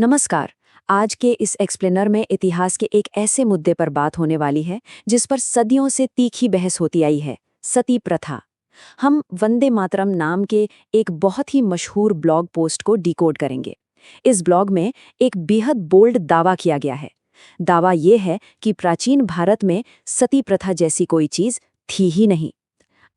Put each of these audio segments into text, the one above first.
नमस्कार। आज के इस एक्सप्लेनर में इतिहास के एक ऐसे मुद्दे पर बात होने वाली है जिस पर सदियों से तीखी बहस होती आई है, सती प्रथा। हम वंदे मातरम नाम के एक बहुत ही मशहूर ब्लॉग पोस्ट को डिकोड करेंगे। इस ब्लॉग में एक बेहद बोल्ड दावा किया गया है। दावा ये है कि प्राचीन भारत में सती प्रथा जैसी कोई चीज थी ही नहीं।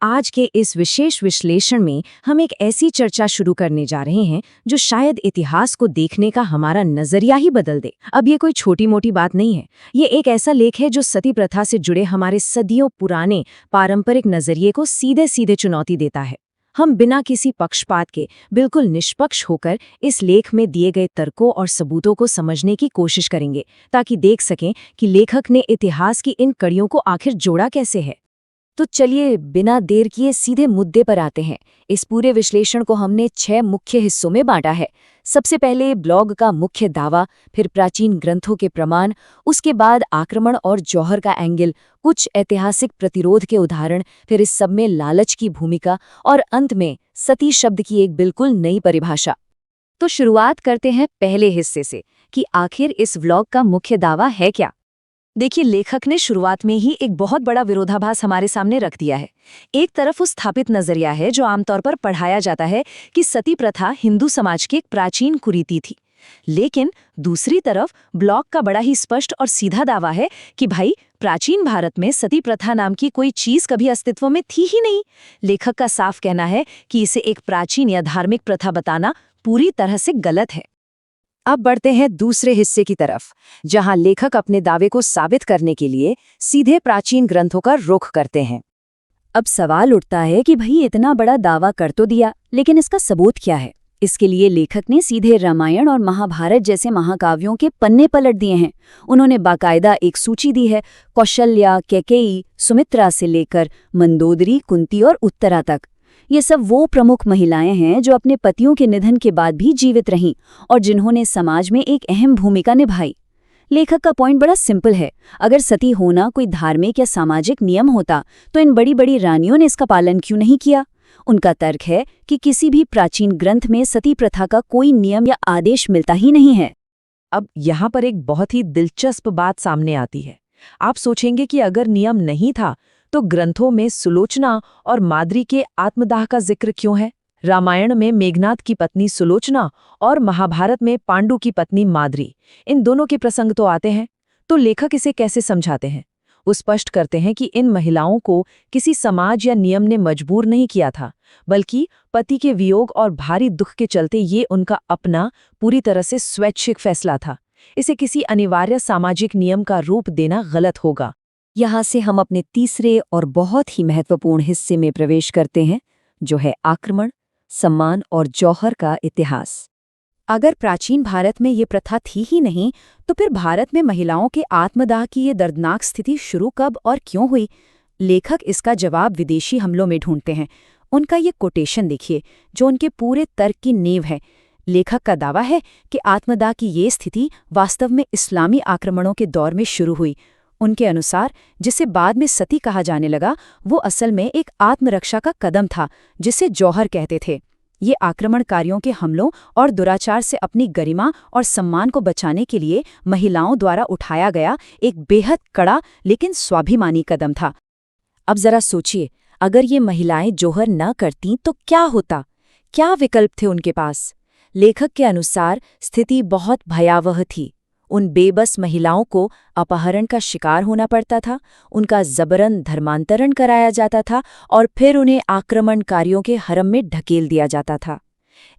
आज के इस विशेष विश्लेषण में हम एक ऐसी चर्चा शुरू करने जा रहे हैं जो शायद इतिहास को देखने का हमारा नजरिया ही बदल दे। अब ये कोई छोटी मोटी बात नहीं है, ये एक ऐसा लेख है जो सती प्रथा से जुड़े हमारे सदियों पुराने पारंपरिक नजरिए को सीधे सीधे चुनौती देता है। हम बिना किसी पक्षपात के बिल्कुल निष्पक्ष होकर इस लेख में दिए गए तर्कों और सबूतों को समझने की कोशिश करेंगे, ताकि देख सकें कि लेखक ने इतिहास की इन कड़ियों को आखिर जोड़ा कैसे है। तो चलिए बिना देर किए सीधे मुद्दे पर आते हैं। इस पूरे विश्लेषण को हमने 6 मुख्य हिस्सों में बांटा है। सबसे पहले ब्लॉग का मुख्य दावा, फिर प्राचीन ग्रंथों के प्रमाण, उसके बाद आक्रमण और जौहर का एंगल, कुछ ऐतिहासिक प्रतिरोध के उदाहरण, फिर इस सब में लालच की भूमिका और अंत में सती शब्द की एक बिल्कुल नई परिभाषा। तो शुरुआत करते हैं पहले हिस्से से कि आखिर इस व्लॉग का मुख्य दावा है क्या। देखिए, लेखक ने शुरुआत में ही एक बहुत बड़ा विरोधाभास हमारे सामने रख दिया है। एक तरफ उस स्थापित नजरिया है जो आमतौर पर पढ़ाया जाता है कि सती प्रथा हिंदू समाज की एक प्राचीन कुरीति थी, लेकिन दूसरी तरफ ब्लॉग का बड़ा ही स्पष्ट और सीधा दावा है कि भाई, प्राचीन भारत में सती प्रथा नाम की कोई चीज कभी अस्तित्व में थी ही नहीं। लेखक का साफ कहना है कि इसे एक प्राचीन या धार्मिक प्रथा बताना पूरी तरह से गलत है। अब बढ़ते हैं दूसरे हिस्से की तरफ, जहां लेखक अपने दावे को साबित करने के लिए सीधे प्राचीन ग्रंथों का रुख करते हैं। अब सवाल उठता है कि भाई, इतना बड़ा दावा कर तो दिया, लेकिन इसका सबूत क्या है। इसके लिए लेखक ने सीधे रामायण और महाभारत जैसे महाकाव्यों के पन्ने पलट दिए हैं। उन्होंने बाकायदा एक सूची दी है, कौशल्या, कैकेयी, सुमित्रा से लेकर मंदोदरी, कुंती और उत्तरा तक। ये सब वो प्रमुख महिलाएं हैं जो अपने पतियों के निधन के बाद भी जीवित रहीं और जिन्होंने समाज में एक अहम भूमिका निभाई। लेखक का पॉइंट बड़ा सिंपल है। अगर सती होना कोई धार्मिक या सामाजिक नियम होता तो इन बड़ी बड़ी रानियों ने इसका पालन क्यों नहीं किया। उनका तर्क है कि किसी भी प्राचीन ग्रंथ में सती प्रथा का कोई नियम या आदेश मिलता ही नहीं है। अब यहाँ पर एक बहुत ही दिलचस्प बात सामने आती है। आप सोचेंगे कि अगर नियम नहीं था तो ग्रंथों में सुलोचना और माद्री के आत्मदाह का जिक्र क्यों है। रामायण में मेघनाद की पत्नी सुलोचना और महाभारत में पांडु की पत्नी माद्री, इन दोनों के प्रसंग तो आते हैं। तो लेखक इसे कैसे समझाते हैं? वो स्पष्ट करते हैं कि इन महिलाओं को किसी समाज या नियम ने मजबूर नहीं किया था, बल्कि पति के वियोग और भारी दुख के चलते ये उनका अपना पूरी तरह से स्वैच्छिक फैसला था। इसे किसी अनिवार्य सामाजिक नियम का रूप देना गलत होगा। यहाँ से हम अपने तीसरे और बहुत ही महत्वपूर्ण हिस्से में प्रवेश करते हैं, जो है आक्रमण, सम्मान और जौहर का इतिहास। अगर प्राचीन भारत में ये प्रथा थी ही नहीं, तो फिर भारत में महिलाओं के आत्मदाह की ये दर्दनाक स्थिति शुरू कब और क्यों हुई? लेखक इसका जवाब विदेशी हमलों में ढूंढते हैं। उनका ये कोटेशन देखिए, जो उनके पूरे तर्क की नींव है। लेखक का दावा है कि आत्मदाह की ये स्थिति वास्तव में इस्लामी आक्रमणों के दौर में शुरू हुई। उनके अनुसार जिसे बाद में सती कहा जाने लगा, वो असल में एक आत्मरक्षा का कदम था, जिसे जौहर कहते थे। ये आक्रमणकारियों के हमलों और दुराचार से अपनी गरिमा और सम्मान को बचाने के लिए महिलाओं द्वारा उठाया गया एक बेहद कड़ा लेकिन स्वाभिमानी कदम था। अब जरा सोचिए, अगर ये महिलाएं जौहर न करतीं तो क्या होता? क्या विकल्प थे उनके पास? लेखक के अनुसार स्थिति बहुत भयावह थी। उन बेबस महिलाओं को अपहरण का शिकार होना पड़ता था, उनका जबरन धर्मांतरण कराया जाता था और फिर उन्हें आक्रमणकारियों के हरम में ढकेल दिया जाता था।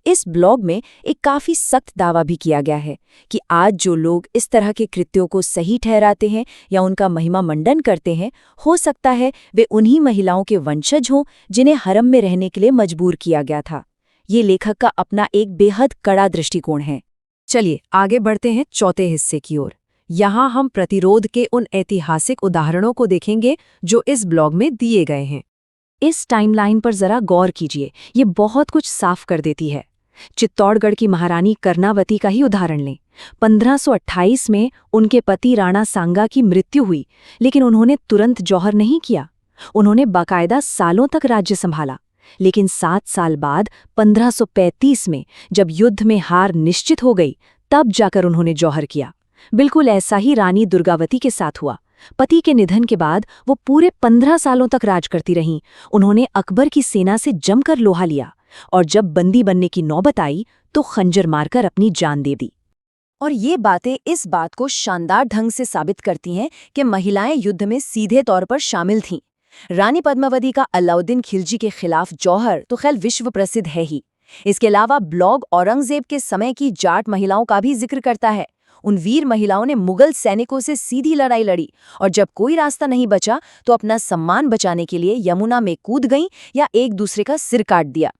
इस ब्लॉग में एक काफी सख्त दावा भी किया गया है कि आज जो लोग इस तरह के कृत्यों को सही ठहराते हैं या उनका महिमा मंडन करते हैं, हो सकता है वे उन्हीं महिलाओं के वंशज हों जिन्हें हरम में रहने के लिए मजबूर किया गया था। ये लेखक का अपना एक बेहद कड़ा दृष्टिकोण है। चलिए आगे बढ़ते हैं चौथे हिस्से की ओर। यहाँ हम प्रतिरोध के उन ऐतिहासिक उदाहरणों को देखेंगे जो इस ब्लॉग में दिए गए हैं। इस टाइमलाइन पर जरा गौर कीजिए, ये बहुत कुछ साफ कर देती है। चित्तौड़गढ़ की महारानी कर्णावती का ही उदाहरण लें। 1528 में उनके पति राणा सांगा की मृत्यु हुई, लेकिन उन्होंने तुरंत जौहर नहीं किया। उन्होंने बाकायदा सालों तक राज्य संभाला। लेकिन 7 साल बाद 1535 में जब युद्ध में हार निश्चित हो गई, तब जाकर उन्होंने जौहर किया। बिल्कुल ऐसा ही रानी दुर्गावती के साथ हुआ। पति के निधन के बाद वो पूरे 15 सालों तक राज करती रहीं। उन्होंने अकबर की सेना से जमकर लोहा लिया और जब बंदी बनने की नौबत आई तो खंजर मारकर अपनी जान दे दी। और ये बातें इस बात को शानदार ढंग से साबित करती हैं कि महिलाएं युद्ध में सीधे तौर पर शामिल थीं। रानी पद्मावती का अलाउद्दीन खिलजी के खिलाफ जौहर तो खैर विश्व प्रसिद्ध है ही। इसके अलावा ब्लॉग औरंगजेब के समय की जाट महिलाओं का भी जिक्र करता है। उन वीर महिलाओं ने मुगल सैनिकों से सीधी लड़ाई लड़ी और जब कोई रास्ता नहीं बचा तो अपना सम्मान बचाने के लिए यमुना में कूद गईं या एक दूसरे का सिर काट दिया।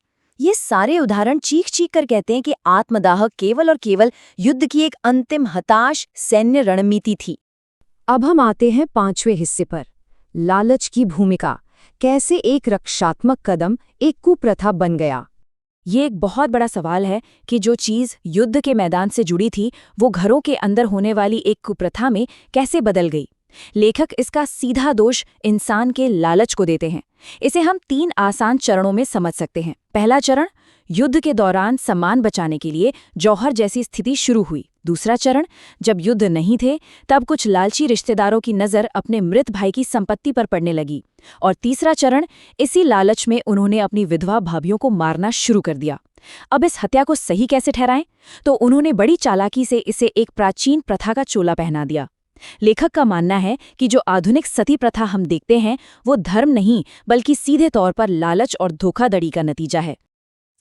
ये सारे उदाहरण चीख चीख कर कहते हैं कि आत्मदाह केवल और केवल युद्ध की एक अंतिम हताश सैन्य रणनीति थी। अब हम आते हैं 5वें हिस्से पर, लालच की भूमिका। कैसे एक रक्षात्मक कदम एक कुप्रथा बन गया। ये एक बहुत बड़ा सवाल है कि जो चीज़ युद्ध के मैदान से जुड़ी थी वो घरों के अंदर होने वाली एक कुप्रथा में कैसे बदल गई। लेखक इसका सीधा दोष इंसान के लालच को देते हैं। इसे हम 3 आसान चरणों में समझ सकते हैं। पहला चरण, युद्ध के दौरान सम्मान बचाने के लिए जौहर जैसी स्थिति शुरू हुई। दूसरा चरण, जब युद्ध नहीं थे तब कुछ लालची रिश्तेदारों की नज़र अपने मृत भाई की संपत्ति पर पड़ने लगी। और तीसरा चरण, इसी लालच में उन्होंने अपनी विधवा भाभियों को मारना शुरू कर दिया। अब इस हत्या को सही कैसे ठहराएं? तो उन्होंने बड़ी चालाकी से इसे एक प्राचीन प्रथा का चोला पहना दिया। लेखक का मानना है कि जो आधुनिक सती प्रथा हम देखते हैं वो धर्म नहीं बल्कि सीधे तौर पर लालच और धोखाधड़ी का नतीजा है।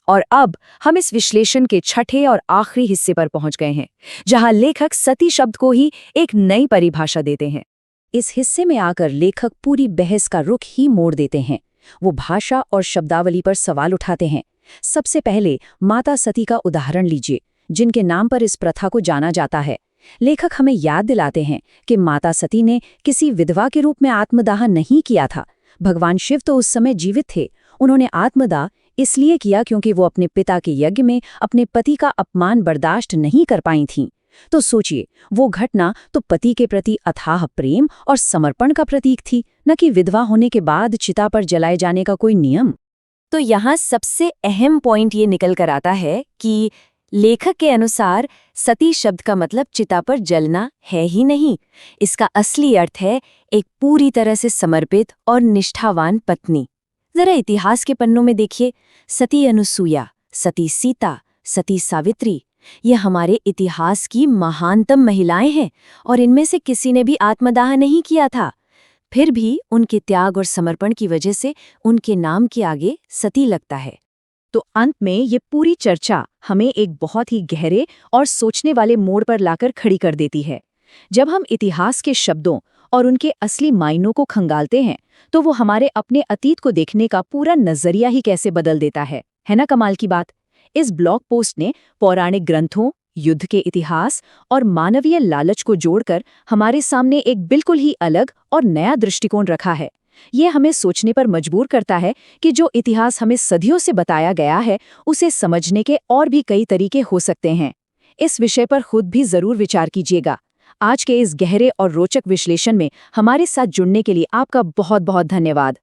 और अब हम इस विश्लेषण के छठे और आखिरी हिस्से पर पहुंच गए हैं, जहां लेखक सती शब्द को ही एक नई परिभाषा देते हैं। इस हिस्से में आकर लेखक पूरी बहस का रुख ही मोड़ देते हैं। वो भाषा और शब्दावली पर सवाल उठाते हैं। सबसे पहले माता सती का उदाहरण लीजिए, जिनके नाम पर इस प्रथा को जाना जाता है। लेखक हमें याद दिलाते हैं कि माता सती ने किसी विधवा के रूप में आत्मदाह नहीं किया था। भगवान शिव तो उस समय जीवित थे। उन्होंने आत्मदाह इसलिए किया क्योंकि वो अपने पिता के यज्ञ में अपने पति का अपमान बर्दाश्त नहीं कर पाई थीं। तो सोचिए, वो घटना तो पति के प्रति अथाह प्रेम और समर्पण का प्रतीक थी, न कि विधवा होने के बाद चिता पर जलाए जाने का कोई नियम। तो यहाँ सबसे अहम पॉइंट ये निकल कर आता है कि लेखक के अनुसार सती शब्द का मतलब चिता पर जलना है ही नहीं। इसका असली अर्थ है एक पूरी तरह से समर्पित और निष्ठावान पत्नी। जरा इतिहास के पन्नों में देखिए, सती अनुसुईया, सती सीता, सती सावित्री, ये हमारे इतिहास की महानतम महिलाएं हैं और इनमें से किसी ने भी आत्मदाह नहीं किया था। फिर भी उनके त्याग और समर्पण की वजह से उनके नाम के आगे सती लगता है। तो अंत में ये पूरी चर्चा हमें एक बहुत ही गहरे और सोचने वाले मोड़ पर लाकर खड़ी कर देती है। जब हम इतिहास के शब्दों और उनके असली मायनों को खंगालते हैं तो वो हमारे अपने अतीत को देखने का पूरा नजरिया ही कैसे बदल देता है ना कमाल की बात। इस ब्लॉग पोस्ट ने पौराणिक ग्रंथों, युद्ध के इतिहास और मानवीय लालच को जोड़कर हमारे सामने एक बिल्कुल ही अलग और नया दृष्टिकोण रखा है। ये हमें सोचने पर मजबूर करता है कि जो इतिहास हमें सदियों से बताया गया है उसे समझने के और भी कई तरीके हो सकते हैं। इस विषय पर खुद भी जरूर विचार कीजिएगा। आज के इस गहरे और रोचक विश्लेषण में हमारे साथ जुड़ने के लिए आपका बहुत बहुत धन्यवाद।